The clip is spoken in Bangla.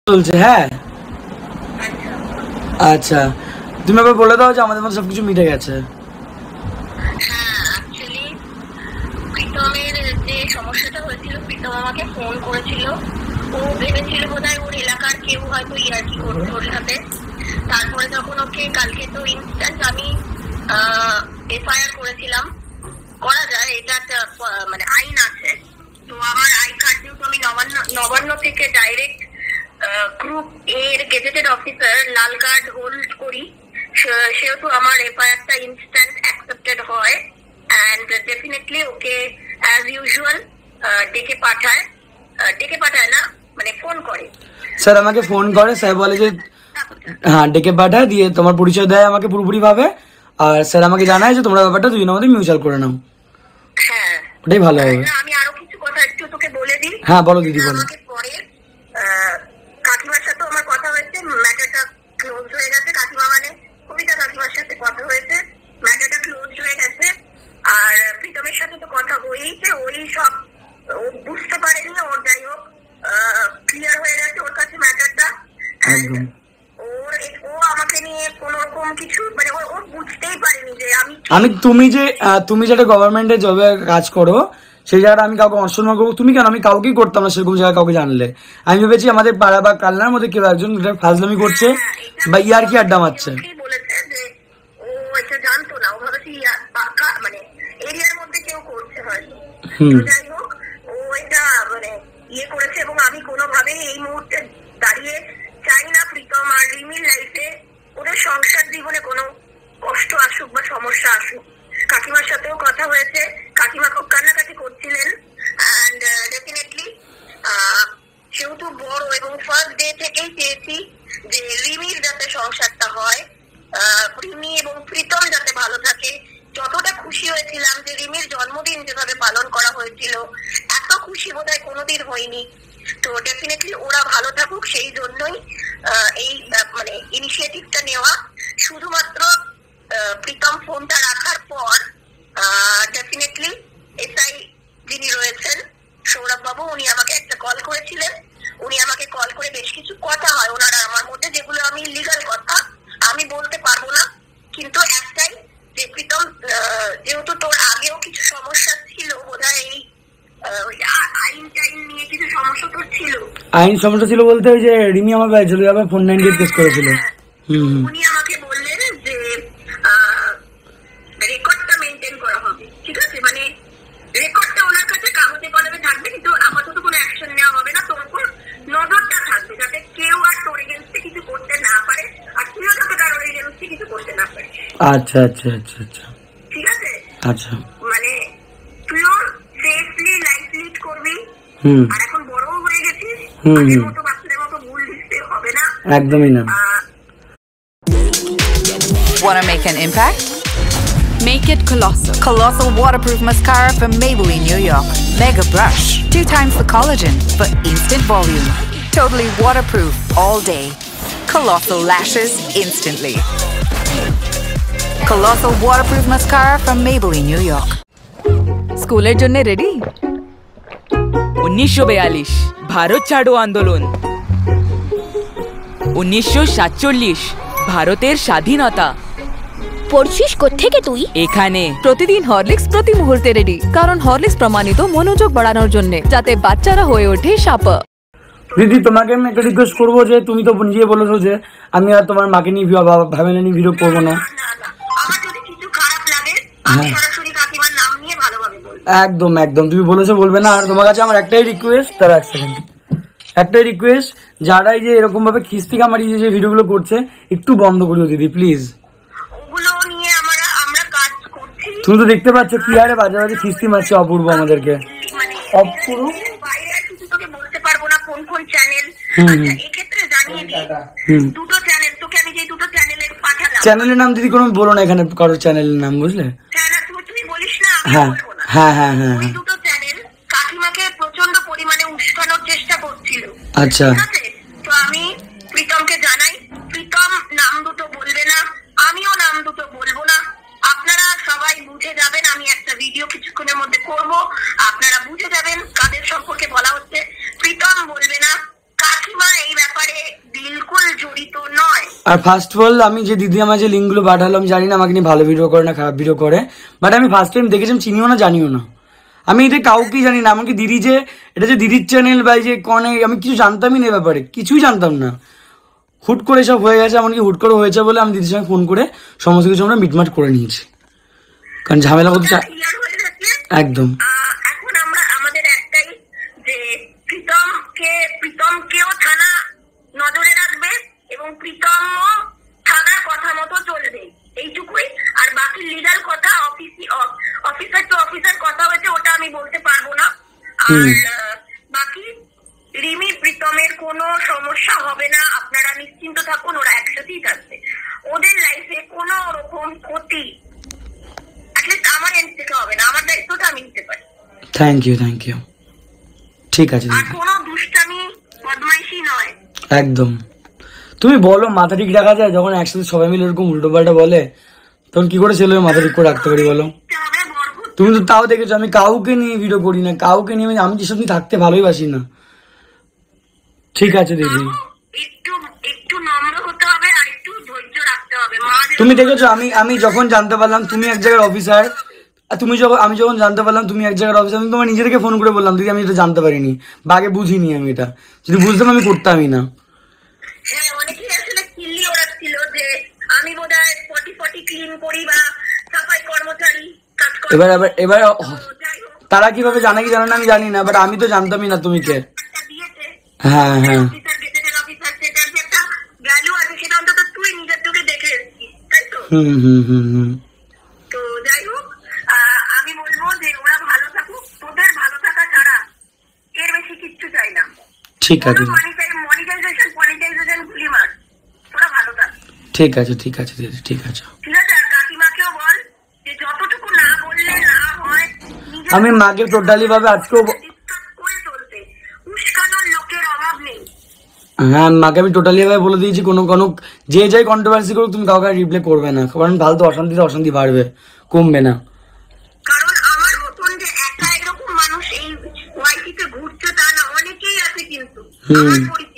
চলছে। হ্যাঁ আচ্ছা, তুমি আবার বলে দাও যে আমাদের মধ্যে সবকিছু মিটে গেছে। হ্যাঁ, অ্যাকচুয়ালি প্রীতমের যে সমস্যাটা হয়েছিল, প্রীতম আমাকে ফোন করেছিল। ও ভেবেছিল বোধহয় ওর এলাকার কেউ হয়তো ইয়ার্কি করছে ওর সাথে। তারপরে যখন ওকে কালকে তো ইনস্ট্যান্ট আমি এফআইআর করেছিলাম, করা যায়, এটা একটা মানে আইন আছে। তো আমার আই কার্ড যেহেতু আমি নবান্ন থেকে ডাইরেক্ট গ্রুপ এর গেজেটেড অফিসার লাল কার্ড হোল্ড করি, সেহেতু আমার এফআইআরটা ইনস্ট্যান্ট অ্যাকসেপ্টেড হয়। And definitely okay as usual ডেকে পাঠায় না, মানে ফোন করে। স্যার আমাকে ফোন করে, স্যার বলে যে হ্যাঁ ডেকে পাঠায়, দিয়ে তোমার পরিচয় দেয় আমাকে পুরোপুরি ভাবে, আর স্যার আমাকে জানায় যে তোমরা ব্যাপারটা দুজনের মধ্যে মিউচুয়াল করে নাও। হ্যাঁ, ওটাই ভালো হবে। আমি আরো কিছু কথা একটু তোকে বলে দিই। হ্যাঁ বলো দিদি, বলো। আমাকে পরে কাকিমার সাথে আমার কথা হয়েছে, ম্যাটারটা ক্লোজ হয়ে গেছে। কাকিমা মানে কবিতা কাকিমার সাথে কথা হয়েছে, ম্যাটারটা ক্লোজ হয়ে গেছে। আর প্রীতমের সাথে তো কথা হয়েইছে, ওই সব ও বুঝতে পারেনি, ওর যাই হোক ক্লিয়ার হয়ে গেছে ওর কাছে ম্যাটারটা। একদম। ও আমাকে নিয়ে কোন রকম কিছু মানে ও বুঝতেই পারেনি যে আমি তুমি যেটা গভর্নমেন্টের জবে কাজ করো সেই জায়গাটা আমি কাউকে অসম্মান করবো তুমি কেন? আমি কাউকেই করতাম না সেরকম জায়গায় কাউকে জানলে। আমি ভেবেছি আমাদের পাড়া বা কালনার মধ্যে কেউ একজন ফাজলামি করছে বা ইয়ার কি আড্ডা মারছে। বলেছে যে ও এটা জানতো না, ও ভাবেছি মানে এরিয়ার মধ্যে কেউ করছে হয়তো। যাই হোক, ও এটা মানে ইয়ে করেছে। এবং আমি কোনোভাবেই এই মুহূর্তে দাঁড়িয়ে চাই না প্রীতম আর রিমির লাইফে ওদের সংসার জীবনে কোনো কষ্ট আসুক বা সমস্যা আসুক। কাকিমার সাথেও কথা হয়েছে, কাকিমা খুব কান্নাকাটি করছিলেন। অ্যান্ড ডেফিনেটলি সেহেতু বড় এবং ফার্স্ট ডে থেকেই চেয়েছি যে রিমির যাতে সংসারটা হয়, রিমি এবং প্রীতম যাতে ভালো থাকে। যতটা খুশি হয়েছিলাম যে রিমির জন্মদিন যেভাবে পালন করা হয়েছিল, এত খুশি বোধহয় কোনোদিন হয়নি। তো ডেফিনেটলি ওরা ভালো থাকুক, সেই জন্যই এই মানে ইনিশিয়েটিভটা নেওয়া। শুধুমাত্র প্রীতম ফোনটা রাখার পর ডেফিনেটলি এসআই যিনি রয়েছেন সৌরভ বাবু, উনি আমাকে একটা কল করেছিলেন। উনি আমাকে কল করে বেশ কিছু কথা হয় ওনার আমার মধ্যে, যেগুলো আমি লিগাল কথা আমি বলতে পারবো না। কিন্তু একটাই যে প্রীতম, যেহেতু তোর আগেও কিছু সমস্যা ছিল বোধহয় এই আইন নিয়ে কিছু সমস্যা তোর ছিল। আইন সমস্যা ছিল বলতে ওই যে রিমি আমার ভাই ছিল ফোন 98 কেস করেছিল। উনি আমাকে বললেন যে রেকর্ডটা মেনটেন করা হবে, ঠিক আছে, মানে রেকর্ডটা ওনার কাছে কাগজে কলমে থাকবে, কিন্তু আপাতত কোনো অ্যাকশন নেওয়া হবে না। তোর উপর নজরটা থাকবে যাতে কেউ আর তোর এগেন্স্টে কিছু করতে না পারে, আর তুইও যাতে কারোর এগেন্স্টে কিছু করতে না পারে। আচ্ছা আচ্ছা আচ্ছা আচ্ছা, ঠিক আছে। আচ্ছা, মানে তুইও সেফলি লাইফ লিড করবি। আর এখন বড়ও হয়ে গেছিস, আগের মতো বাচ্চাদের মতো ভুল দিতে হবে না, একদমই না। Want to make an impact? Make it colossal. Colossal waterproof mascara from Maybelline New York. Mega Brush. 2 times the collagen for instant volume. Totally waterproof all day. Colossal lashes instantly. Colossal waterproof mascara from Maybelline New York. স্কুলের জন্য রেডি? 1942 ভারত ছাড়ো আন্দোলন, 1947 ভারতের স্বাধীনতা। পড়ছিস কোত্থেকে তুই? এখানে প্রতিদিন হরলিক্স প্রতি মুহূর্তে রেডি, কারণ হরলিক্স প্রমাণিত মনোযোগ বাড়ানোর জন্য, যাতে বাচ্চারা হয়ে ওঠে শার্পার। দিদি তোমাকে আমি একটা রিকোয়েস্ট করবো যে তুমি তো নিজে বলেছো যে আমি আর তোমার মাকে নিয়ে ফ্যামিলি নিয়ে ভিডিও করবো না। আমার যদি কিছু খারাপ লাগে আমি সরাসরি কাকিমার নাম নিয়ে ভালোভাবে বলবো। একদম একদম তুমি বলেছো বলবে না। আর তোমার কাছে আমার একটাই রিকোয়েস্ট, তার এক সেকেন্ড, একটাই রিকোয়েস্ট, যারা এই যে এরকম ভাবে খিস্তি কামারি যে ভিডিওগুলো করছে একটু বন্ধ করিও দিদি প্লিজ। ওগুলো নিয়ে আমরা কাজ করছি। তুমি তো দেখতে পাচ্ছ কি হারে বাজে বাজে খিস্তি মারছে অপূর্ব আমাদেরকে। অপূর্ব বাইরে কিছু তোকে বলতে পারবো না কোন কোন চ্যানেল। আচ্ছা, এক্ষেত্রে জানিয়ে দিই দুটো চ্যানেল তোকে আমি যে দুটো চ্যানেলের পাঠালাম। চ্যানেলের নাম দিদি কোনো বলো না এখানে, কারোর চ্যানেলের নাম, বুঝলে? তুমি বলিস না, হ্যাঁ হ্যাঁ হ্যাঁ হ্যাঁ, ওই দুটো চ্যানেল কাকিমাকে প্রচন্ড পরিমাণে উস্কানোর চেষ্টা করছিল। আচ্ছা, ঠিক আছে। তো আমি প্রীতমকে জানাই, প্রীতম নাম দুটো বলবে না, আমিও নাম দুটো বলবো না। আপনারা সবাই বুঝে যাবেন, আমি একটা ভিডিও কিছুক্ষণের মধ্যে করব, আপনারা বুঝে যাবেন কাদের সম্পর্কে বলা হচ্ছে। প্রীতম বলবে না, কাকিমা এই ব্যাপারে আর ফার্স্ট অফ অল আমি যে দিদি আমার যে লিঙ্কগুলো পাঠালো, আমি জানি না আমাকে নিয়ে ভালো ভিডিও করে না খারাপ ভিডিও করে, বাট আমি ফার্স্ট টাইম দেখেছিলাম, চিনিও না জানিও না, আমি এটা কাউকেই জানি না। এমনকি দিদি যে এটা যে দিদির চ্যানেল বা যে কনে, আমি কিছু জানতামই না এ ব্যাপারে, কিছুই জানতাম না। হুট করে সব হয়ে গেছে, এমনকি হুট করে হয়েছে বলে আমি দিদির সঙ্গে ফোন করে সমস্ত কিছু আমরা মিটমাট করে নিয়েছি, কারণ ঝামেলা করতে ক্লিয়ার হয়ে গেছে। একদম। এখন আমরা আমাদের একটাই যে প্রীতমকেও থানা নজরে রাখবে এবং প্রীতমও থানার কথা মতো চলবে, এইটুকুই। আর বাকি লিগাল কথা অফিসার টু অফিসার কথা হয়েছে, ওটা আমি বলতে পারবো না। আর বাকি রিমি প্রীতমের কোনো সমস্যা হবে না, আপনারা নিশ্চিন্ত থাকুন, ওরা একসাথেই থাকবে। ওদের লাইফে কোনো রকম ক্ষতি আমার এন্ড থেকে হবে না, আমার দায়িত্বটা আমি নিতে পারি। থ্যাংক ইউ, ঠিক আছে আর দিদি। কোনো দুষ্টামি বদমাইশি নয়। একদম। তুমি বলো মাথা ঠিক রাখা যায়? যখন একসাথে সবাই মিলে এরকম উল্টো পাল্টা বলে, তখন কি করে ছেলে মাথা ঠিক করে রাখতে পারি বলো? তুমি তো তাও দেখেছো আমি কাউকে নিয়ে ভিডিও করি না, কাউকে নিয়ে আমি যেসব নিয়ে থাকতে ভালোই না। ঠিক আছে দিদি। একটু নম্র হতে হবে আর একটু ধৈর্য রাখতে হবে। তুমি দেখেছো আমি যখন জানতে পারলাম তুমি এক জায়গার অফিসার, আমি যখন জানতে পারলাম তুমি এক জায়গার অফিসার, আমি তোমার নিজে থেকে ফোন করে বললাম দিদি আমি এটা জানতে পারিনি বা আগে বুঝিনি, আমি এটা যদি বুঝতাম আমি করতামই না। হ্যাঁ, অনেকেই আসলে কিল্লি ওড়াচ্ছিল যে আমি বোধহয় পটি ক্লিন করি বা সাফাই কর্মচারী কাজ করি। এবার তারা কিভাবে জানে কি জানে না আমি জানি না, বাট আমি তো জানতামই না তুমি কে। দিয়েছে হ্যাঁ হ্যাঁ অফিসার, গেজেটেড অফিসার, সেটার যে একটা ভ্যালু আছে সেটা অন্তত তুই নিজের চোখে দেখে এসেছিস, তাই তো? হুম। তো যাই হোক, আমি বলবো যে ওরা ভালো থাকুক, তোদের ভালো থাকা ছাড়া এর বেশি কিচ্ছু চাই না। ঠিক আছে মনিটাইজেশন ভুলি মার, তোরা ভালো থাক। ঠিক আছে দিদি, ঠিক আছে। ঠিক আছে, আর কাকিমাকেও বল যে যতটুকু না বললে না হয় নিজের আমি মাকে টোটালি ভাবে আজকেও ডিসকাস করে চলতে, উস্কানোর লোকের অভাব নেই। হ্যাঁ মাকে আমি টোটালি ভাবে বলে দিয়েছি কোনো যে যাই কন্ট্রোভার্সি করুক তুমি কাউকে রিপ্লাই করবে না, কারণ ফালতু অশান্তি বাড়বে, কমবে না। কারণ আমার মতন যে একা এরকম মানুষ এই ওয়াইটিতে ঘুরছে তা না, অনেকেই আছে কিন্তু আমার পরিচিত।